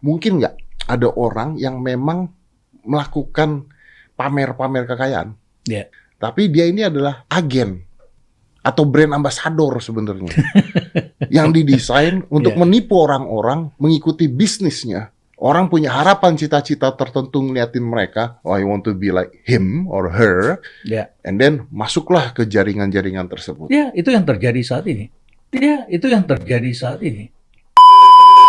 Mungkin nggak ada orang yang memang melakukan pamer-pamer kekayaan, Ya. tapi dia ini adalah agen atau brand ambassador sebenarnya yang didesain untuk Ya. menipu orang-orang mengikuti bisnisnya. Orang punya harapan, cita-cita tertentu ngeliatin mereka, oh I want to be like him or her, Ya. and then masuklah ke jaringan-jaringan tersebut. Ya, itu yang terjadi saat ini. Ya, itu yang terjadi saat ini.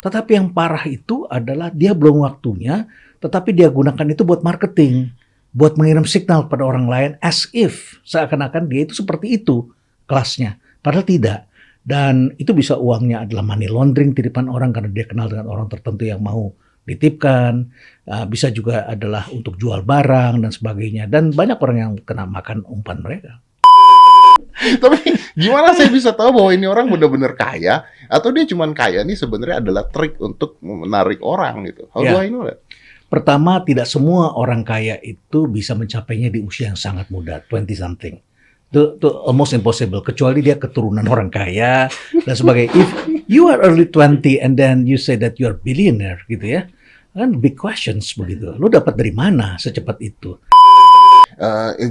Tetapi yang parah itu adalah dia belum waktunya, tetapi dia gunakan itu buat marketing, buat mengirim signal kepada orang lain as if seakan-akan dia itu seperti itu kelasnya. Padahal tidak. Dan itu bisa uangnya adalah money laundering, titipan orang karena dia kenal dengan orang tertentu yang mau ditipkan. Bisa juga adalah untuk jual barang dan sebagainya. Dan banyak orang yang kena makan umpan mereka. Tapi gimana saya bisa tahu bahwa ini orang benar-benar kaya atau dia cuma kaya ini sebenarnya adalah trik untuk menarik orang gitu. How do I know that? Pertama, tidak semua orang kaya itu bisa mencapainya di usia yang sangat muda, 20 something. Itu almost impossible, kecuali dia keturunan orang kaya dan sebagainya. If you are early 20 and then you say that you are billionaire gitu ya, kan big questions begitu. Lu dapat dari mana secepat itu?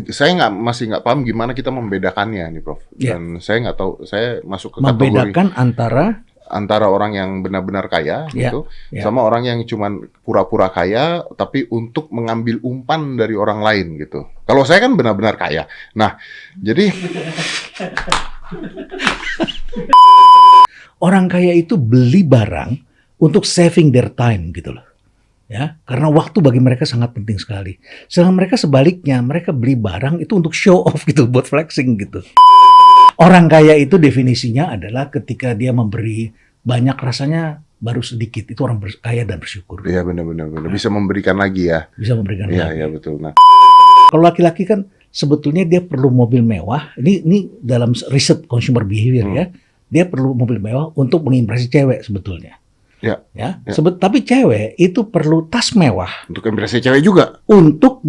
Saya masih nggak paham gimana kita membedakannya nih, Prof. Dan saya nggak tahu, saya masuk ke kategori Membedakan antara orang yang benar-benar kaya gitu, sama orang yang cuman pura-pura kaya tapi untuk mengambil umpan dari orang lain gitu. Kalau saya kan benar-benar kaya. Nah, jadi orang kaya itu beli barang untuk saving their time gitu loh. Ya, karena waktu bagi mereka sangat penting sekali. Sedangkan mereka sebaliknya, mereka beli barang itu untuk show off gitu, buat flexing gitu. Orang kaya itu definisinya adalah ketika dia memberi banyak rasanya baru sedikit. Itu orang kaya dan bersyukur. iya benar-benar bisa memberikan lagi ya. Bisa memberikan lagi. Iya betul. Nah, kalau laki-laki kan sebetulnya dia perlu mobil mewah. Ini dalam riset consumer behavior ya. Dia perlu mobil mewah untuk mengimpresi cewek sebetulnya. Ya. Tapi cewek itu perlu tas mewah Untuk impresi cewek juga. untuk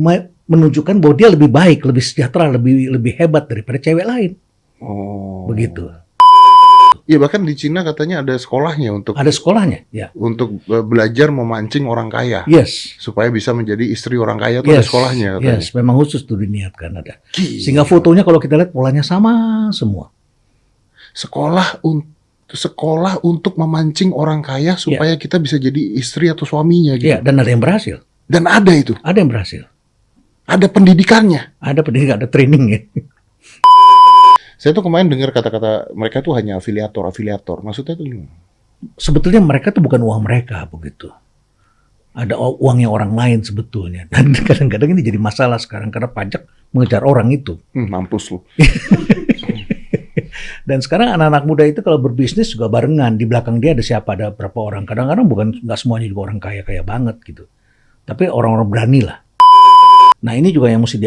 menunjukkan bahwa dia lebih baik, lebih sejahtera, lebih hebat daripada cewek lain. Oh. Begitu. Iya, bahkan di Cina katanya ada sekolahnya untuk Ada sekolahnya, ya. untuk belajar memancing orang kaya. Yes. Supaya bisa menjadi istri orang kaya tuh ada sekolahnya katanya. Yes, memang khusus tuh diniatkan ada. Sehingga fotonya kalau kita lihat polanya sama semua. Sekolah untuk memancing orang kaya supaya kita bisa jadi istri atau suaminya gitu. Iya, dan ada yang berhasil. Dan ada itu. Ada yang berhasil. Ada pendidikannya. Ada pendidikan, ada training ya. Saya tuh kemarin dengar kata-kata mereka tuh hanya afiliator. Maksudnya tuh gimana? Sebetulnya mereka tuh bukan uang mereka begitu. Ada uangnya orang lain sebetulnya. Dan kadang-kadang ini jadi masalah sekarang karena pajak mengejar orang itu. Mampus lu. Dan sekarang anak-anak muda itu kalau berbisnis juga barengan. Di belakang dia ada siapa, ada berapa orang. Kadang-kadang nggak semuanya juga orang kaya-kaya banget gitu. Tapi orang-orang berani lah. Nah ini juga yang mesti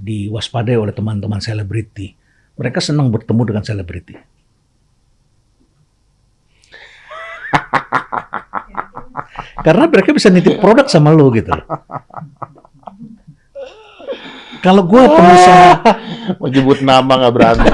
diwaspadai oleh teman-teman selebriti. Mereka senang bertemu dengan selebriti. Karena mereka bisa nitip produk sama lo gitu. Kalau gue pengusaha Menyebut nama nggak berani.